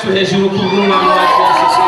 yacu hejuru kubw'umwami wacu Yesu.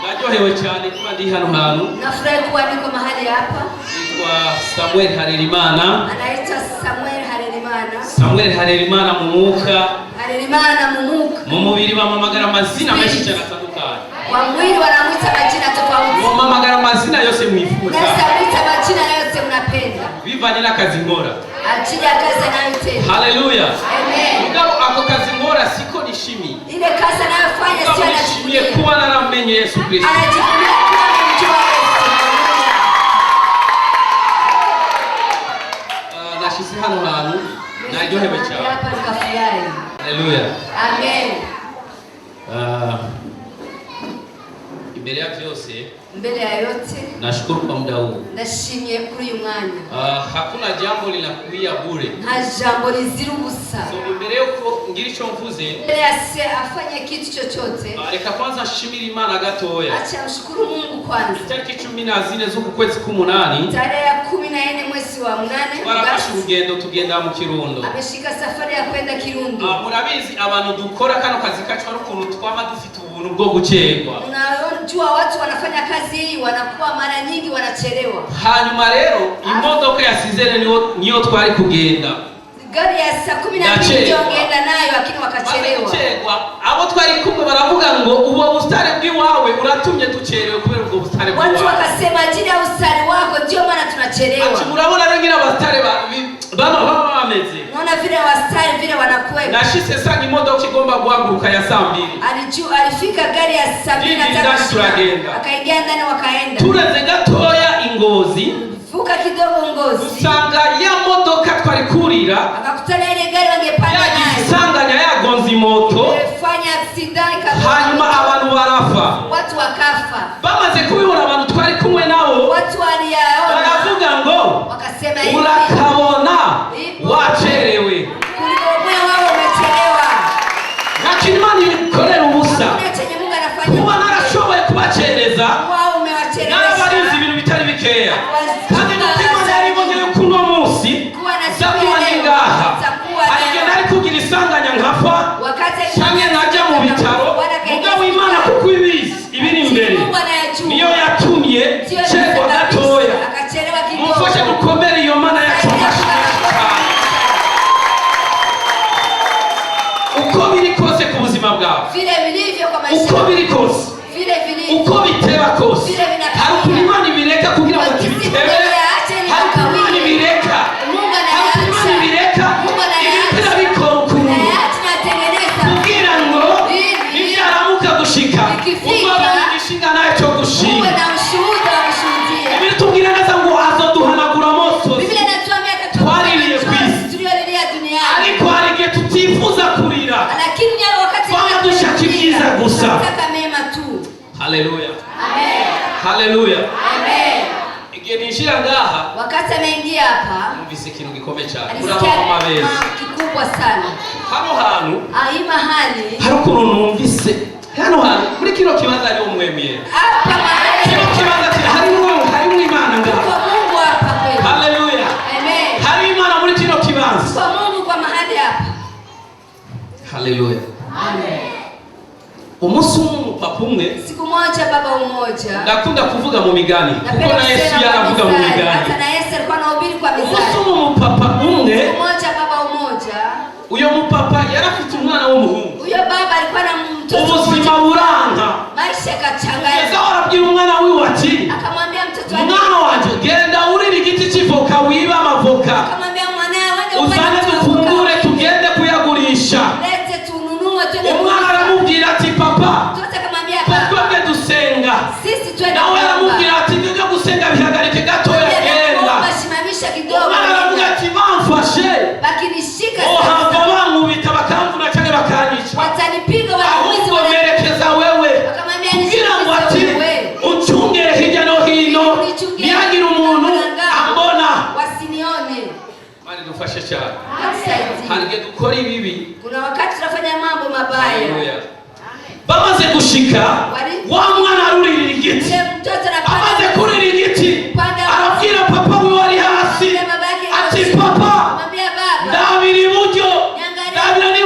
Naryohewe cyane kuba ndi hano hantu. Nafurahi kuwa niko mahali hapa. Nitwa Samuel Harerimana. Anaitwa Samuel Harerimana. Samuel Harerimana mu mwuka. Harerimana mu mwuka. Mu mubiri bamamagara amazina menshi cyane atandukanye. Kwa mwili wanamwita majina tofauti. Bamamagara amazina yose mwifuza. Nasabita majina yote mnapenda. Bivanye n'akazi nkora. Achia kazi anayotenda. Haleluya. Amen. Mugabo ako kazi nkora siko nishimi. Ile kazi anayofanya sio anashimia. Kuba naramenye Yesu Kristo. Anajivunia kuwa mjua Yesu. Nashyize hano hantu naryohewe cyane. Hapa nikafurahi. Haleluya. Amen. Imbere ya byose, mbele ya yote nashukuru kwa muda huu. Ndashimye kuri uyu mwanya. Hakuna jambo linakuia bure. Nta jambo lizira ubusa. So imbere yuko ngira icyo mvuze, mbele yase afanye kitu chochote, reka kwanza nshimire Imana gatoya. acha mshukuru Mungu kwanza. Tariki 14 z'uku kwezi k'umunani, tarehe ya 14 mwezi wa 8, barafashe urugendo tugenda mu Kirundo. ameshika safari ya kwenda Kirundo. Murabizi abantu dukora kano kazi kacu ari ukuntu twama dufite ubuntu bwo gucerwa. Unajua watu wanafanya kazi hii wanakuwa mara nyingi wanachelewa. Hanyuma rero imodoka ya Sizere niyo twari kugenda. Gari ya saa 12 ndio ngenda nayo lakini wakachelewa. Abo twari kumwe baravuga ngo uwo bustare bw'iwawe uratumye ducerewe kubera ubwo bustare bw'iwawe. Watu wakasema ajili ya ustari wako ndio maana tunachelewa. Ati murabona rengera abastare baba bameze. Unaona vile wastari vile wanakuwa. Nashise sanga imodoka igomba guhaguruka ya saa 2. Alifika gari ya 75 akaingia ndani wakaenda. Tureze gatoya Ingozi. Vuka kidogo Ngozi. Usanga ya modoka twari kurira. Akakutana ile gari wangepanda nayo. Isanganya yagonze moto. Fanya accident kabisa. Hanyuma abantu barafa. Watu wakafa. Bamaze kubibona abantu twari kumwe nabo. Watu waliyaona. Baravuga ngo wakasema hivi. Urakabona wacherewe. Kulikuwa wao wamechelewa. Lakini Imana ikorera ubusa. Mungu anafanya. Kuba narashoboye kubacereza. Wao umewachelewesha. Narabarinze ibintu bitari bikeya. Kandi Imana yaribonye yuko uno munsi zakuba ningaha. Arigenda ari kugira isanganya nkapfa. Cyangwa nkajya mu bitaro. Mugabo Imana kuko ibizi ibiri imbere. Niyo yatumye cyego gatoya. Mufashe gukomera iyo Mana yacu uko biri kose ku buzima bwawe. Vile vilivyo kwa maisha. Uko biri kose. Vile vilivyo. Uko biteba kose. Hari Imana ibireka kugira ngo tubitebe. Hari Imana ibireka. Mungu anayaacha. Imana ibireka. Mungu anayaacha. Ibitera bikora ukuntu. Tunatengeneza. Kugira ngo nibyaramuka gushika. Umwana w'ishinga nayo cyo gushinga. Mungu na ushuhuda wa kushuhudia. Bibiri tubwira neza ngo azoduhanagura moto. Biblia inatuambia twaririye kwisi. Tuliyolilia duniani. Ariko hari igihe tutifuza kurira. Lakini wakati dushaka ibyiza gusa. Nataka mema tu. Haleluya. Amen. Haleluya. Amen. Igihe nishira ngaha. Wakati ameingia hapa. Numvise ikintu gikomeye cyane. Alisikia kikubwa sana. Hano hantu. Ahi mahali. Hari ukuntu numvise. Hano hantu muri kino kibanza ari umwemye. Hapa mahali. Kino kibanza hari Imana ngaha. Kwa Mungu hapa kweli. Haleluya. Amen. Hari Imana muri kino kibanza. Kwa Mungu kwa mahali hapa. Haleluya. Amen. Umunsi umupapa umwe. Siku moja baba umoja. Ndakunda kuvuga mu migani. Kuko na Yesu yaravuga mu migani. Hata na Yesu alikuwa anahubiri kwa mizani. Umunsi umupapa umwe. Siku moja baba umoja. Uyo mupapa yarafite umwana w'umuhungu. Uyo baba alikuwa na mtoto mmoja. Ubuzima buranga. Maisha yakachanganya. Yesu arabwira umwana wiwe ati. Akamwambia mtoto wake. Mwana wanje genda urira igiti cy'ivoka wiba amavoka. Akamwambia mwanae wende uzane dufungure tugende kuyagurisha. Lete tununue twende. Umwana aramubwira ati papa. Mtoto akamwambia baba. Twende dusenga. Sisi twende. Nawe aramubwira ati ndio gusenga bihagarike gatoya genda. Bashimamisha kidogo. Umwana aramubwira ati bamfashe. Bakinishika sasa. Hava bankubita bakamvuna cyane bakanyica. Watanipiga wanamuizi wale. Merekeza wewe. Akamwambia ngira ngo ati ucungere hirya no hino. Nihagira umuntu ambona. Wasinione. Mali dufashe cyane. Asaidi. Hange dukora ibibi. Kuna wakati tunafanya mambo mabaya. Haleluya. Bamaze gushika wa mwana arurira igiti. Amaze kurira igiti. Arabwira papa we wari hasi. Ati papa. Ndabira iburyo. Ndabira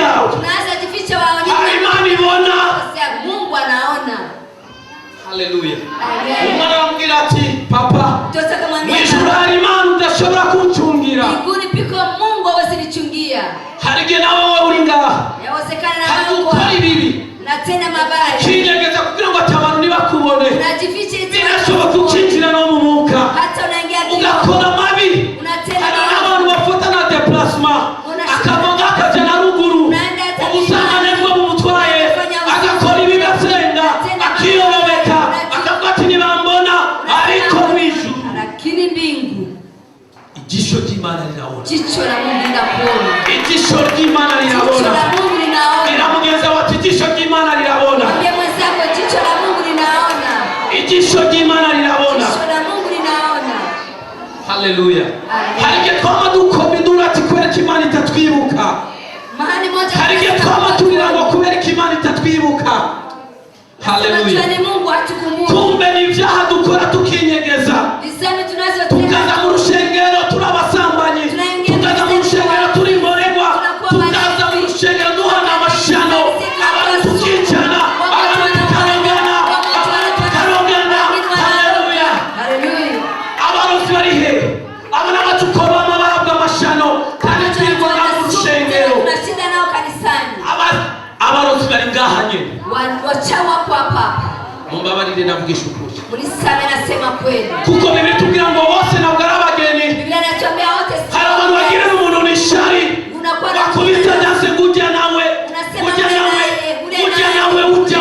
yawe. Tunaanza jificha waone. Imani ibona. Mungu anaona. Haleluya. Amen. Umwana amubwira ati papa, mtoto akamwambia mwijuru hari Imana udashobora kunchungira. Mbinguni piko Mungu hawezi nichungia. Harige nawe wowe uri ngaha. Yawezekana na Mungu ukora ibibi. Na tena mabaya. Kinyegeza kugira ngo abantu nibakubone. Unajificha eti birashoboka ukinjira no mu mwuka. Hata unaingia ugakora mabi. Unatenda abantu bafata na déplacement. Akavuga akaja na ruguru. Ubusangane bwo bumutwaye. Agakora ibibi asenga. Akiyobeka. Akavuga ati nibambona ariko mwishu. Lakini mbingu ijisho ry'Imana rirabona. Jicho la Mungu linakuona. Ijisho ry'Imana rirabona. Jicho la Mungu linaona. Iramugenza wati ijisho ry'Imana rirabona. Mwambie mwenzako jicho la Mungu linaona. Ijisho ry'Imana rirabona. Jicho la Mungu linaona. Haleluya. Harike twama dukomidura ati kubera Imana itatwibuka. Mahali moja harike twama turira ngo kubera Imana itatwibuka. Haleluya. Mungu hatukumbuki. Kumbe ni ibyaha dukora tukinyegeza. Bizami tunazotenda. Tukaza mu rushengero turabasambanyi. Tukaza mu rushengero turimboregwa. Tukaza mu rushengero duhana amashano. Abantu tukicana. Abantu tukarogana. Haleluya. Haleluya. Abarozi bari he? Abana batukoma amababwa amashano. Kandi twirwa mu rushengero. Tunashinda nao kanisani. Abarozi bari ngaha nyene. Wachawa kwa papa. Mumbabarire navugisha ukuri. Mulisame nasema kweli. Kuko Biblia tubwira ngo bose nabwo ari abageni. Biblia inatuambia wote si. Hari abantu bagira n'umuntu nishari. Bakubita danse kujya nawe. Kujya nawe ujya.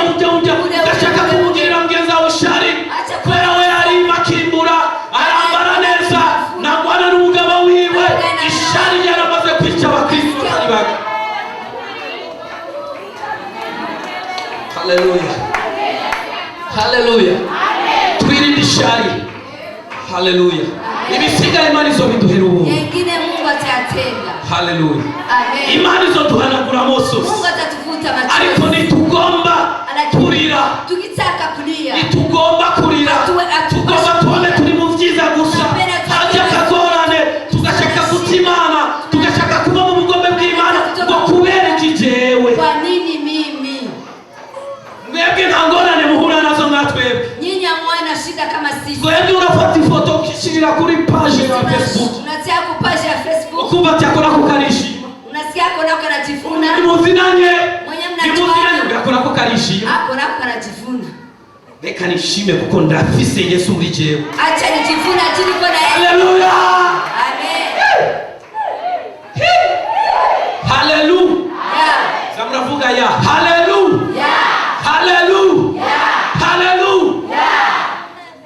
Gashaka kumugirira mgenza wawe shari. Kubera we ari makimbura. Arambara neza. Nagwana n'umugabo wiwe. Ishari yaramaze kwica abakristo bari bake. Haleluya. Haleluya. Twirinde ishari. Haleluya. Ibisigaye Imana izobiduhera ubuntu. Yengine Mungu atatenda. Haleluya. Amen. Imana izoduhanagura amosozi. Mungu atatufuta machozi. Ariko nitugomba kurira. Tukitaka kulia. Nitugomba kurira. Tugomba tuone turi mu vyiza gusa. Hajya kagorane. Tugashaka kutimana. Tugashaka kuba mu bugombe bw'Imana. Ngo kubera kijewe. Kwa nini mimi? Mwebwe ntangorane muhura nazo mwatwebwe. Nyinyi hamwana shida kama sisi. Mwebwe urafata ifoto ukishirira kuri page ya Facebook. Unatia ku page ya Facebook. Ukumva cyakora kukarishi. Unasikia kona kanajifuna. Nimuzinanye. Mwenye Nimuzinanye ngakora ko karishi. Akona kanajifuna. Reka nishime kuko ndafise Yesu muri jewe. Acha nijifuna chini kwa na Yesu. Haleluya. Amen. Haleluya. Zamravuga ya. Haleluya. Haleluya. Haleluya.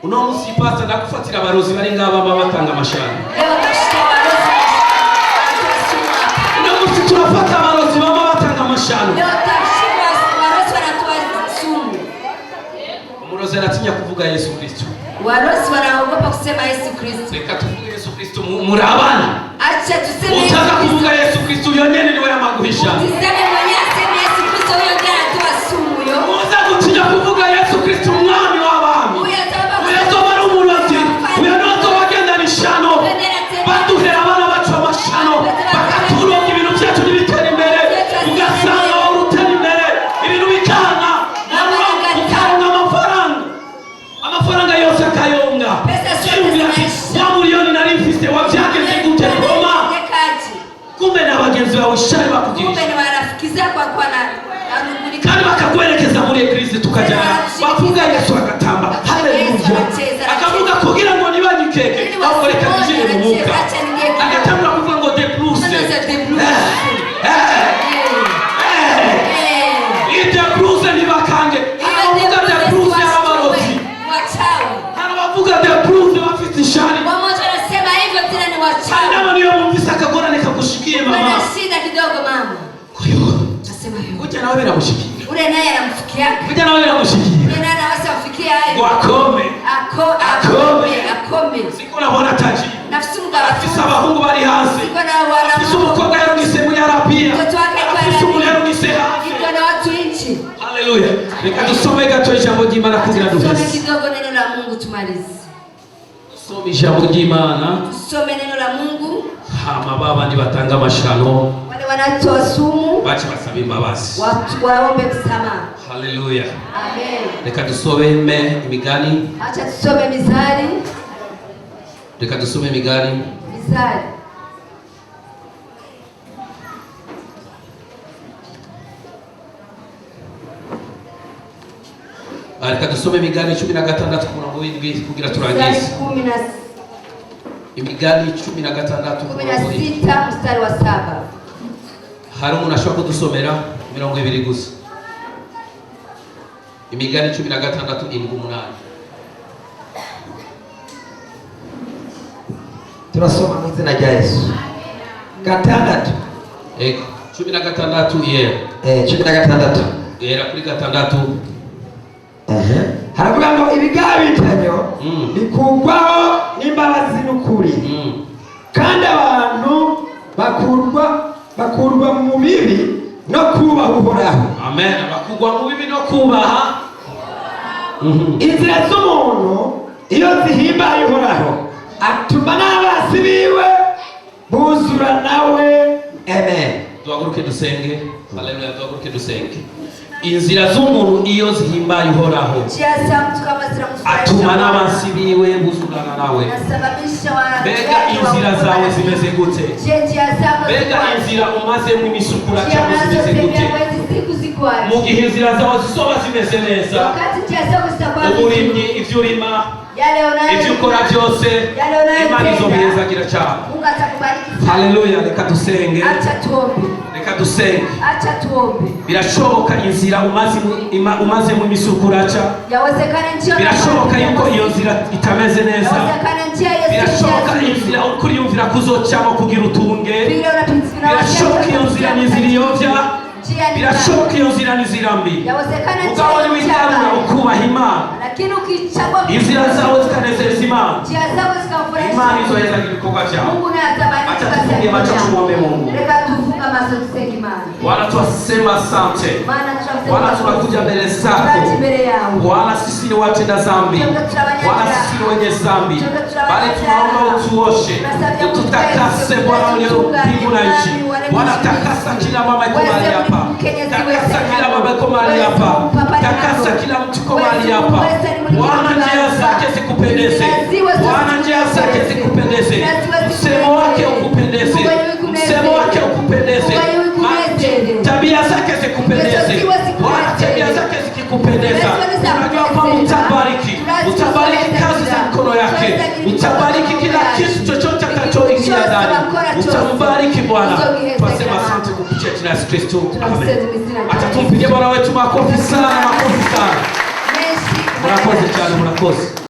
Unomusipasa ndakufatira abarozi bari ngaba batanga amashano. Leo tashika barozi. Unomusi turafata abarozi baba batanga amashano. Leo tashika barozi wanatoa sumu. Umurozi aratinya kuvuga Yesu Kristo. Warozi wanaogopa kusema Yesu Kristo. Reka tuvuge Yesu Kristo murabana. Acha tuseme Yesu Utaka kuvuga Yesu Kristo yonyene niwe yamaguhisha. Tuseme mwenye aseme Yesu Kristo huyo ndiye anatoa sumu yo. Muza gutinya kuvuga Yesu Kristo umwami w'abami. Uyo zoba ari umurozi. Uyo nozo bagenda nishano. Baduhera abana bacu amashano. Bakaturoga ibintu byacu n'ibitera imbere. Ugasanga wowe utera imbere. Ibintu bikanga. Ukanga amafaranga yose akayonga. Wa miliyoni nari mfise wavyageze gute Roma. Kumbe na bagenzi bawe shari bakugirije. Kumbe ni marafiki zako kwa na anungulika. Kandi bakakwerekeza muri eglise tukajana. Bavuga Yesu agatamba. Haleluya. Akavuga kugira ngo nibanyikeke. Akoreka njye mu muka. Agatamba kuvuga ngo de plus. Ite plus ni bakange. Avuga de plus y'abarozi. Hano bavuga de plus bafite ishari. Wamoja wanasema hivyo tena ni wachawi. Ndio niyo mumvisa kagorane kakushikiye mama. Wana shida kidogo mama. Kwa hiyo nasema hivyo. Kuja nawe biramushikiye. Ule naye anamfikia. Kuja nawe biramushikiye. Ule naye anaweza kufikia hayo. Wakome. Akome. Siko nabona taji. Nafisi mugabo. Afisa abahungu bari hasi. Siko na wana. Afisa umukobwa yarungise muri Arabia. Mtoto wake kwa Afisa umuntu yarungise hasi. Siko na watu nchi. Haleluya. Reka dusome gato ijambo ry'Imana kugira duheze. Tusome kidogo neno la Mungu tumalize. Tusome ijambo ry'Imana. Tusome neno la Mungu. hama babandi batanga amashano wale wanatoa sumu bache basaba imbabazi watu waombe msamaha. Haleluya. Amen. Reka dusome Imigani. Acha tusome Mizali. Reka dusome Imigani. Mizali. Reka dusome Imigani 16 ku murongo w'indwi kugira turangize. Imigani 16 ku murongo w'indwi. 16 mstari wa 7. Hari umuntu ashobora kudusomera 20 gusa. Imigani 16:8. Turasoma mu izina rya Yesu. Gatandatu. 16 yera. 16. Yera kuri gatandatu. Haravuga ngo ibigabitanyo bikugwaho n'imbabazi n'ukuri. Kandi abantu bakurwa mu bibi no kubaha Uhoraho. Amen. Bakugwa mu bibi no kubaha. Inzira z'umuntu iyo zihimbaye Uhoraho atuma n'abasi biwe buzura nawe. Amen. Duhaguruke dusenge. Haleluya. Duhaguruke dusenge. Inzira z'umuntu iyo zihimbaye Uhoraho atuma n'abasi biwe buzurana nawe. Mbega inzira zawe zimeze gute? Mbega inzira umazemo imisukura cyangwa zimeze gute? Mu gihe inzira zawe zizoba zimeze neza, uburimyi, ibyo urima, ibyo ukora byose, Imana izobihezagira cyane. Haleluya. Reka dusenge. Reka dusenge. Birashoboka inzira umaze mu misukura cha. Birashoboka yuko iyo nzira itameze neza. Birashoboka inzira ukuri yumvira kuzocamo kugira utunge. Birashoboka iyo nzira niziriyovya. Birashoboka iyo nzira nizirambi. Ugabone wigarura ukubaha Imana. Inzira zawe zikanezeza Imana. Imana izohezagira ibikorwa byawe. Acha tufunge macho tuombe Mungu. Bwana twasema asante. Bwana tunakuja mbele zako. Bwana sisi ni watenda dhambi. Bwana sisi ni wenye dhambi. Bali tunaomba utuoshe. Ututakase Bwana ulio mbingu na nchi. Bwana takasa kila mama yuko mahali hapa. Takasa kila mama yuko mahali hapa. Takasa kila mtu yuko mahali hapa. Bwana njia zake zikupendeze. Bwana njia zake zikupendeze. Msemo wake ukupendeze. Msemo wake ukupendeze. Tabia zake zikupendeze. Bwana tabia zake zikikupendeza, unajua kwamba utabariki. Utabariki kazi za mkono yake. Utabariki kila kitu chochote atakachoingia ndani. Utambariki Bwana. Tunasema asante kupitia jina la Yesu Kristo. Amen. Acha tumpigie Bwana wetu makofi sana, makofi sana. Mnakoze cyane, mnakoze.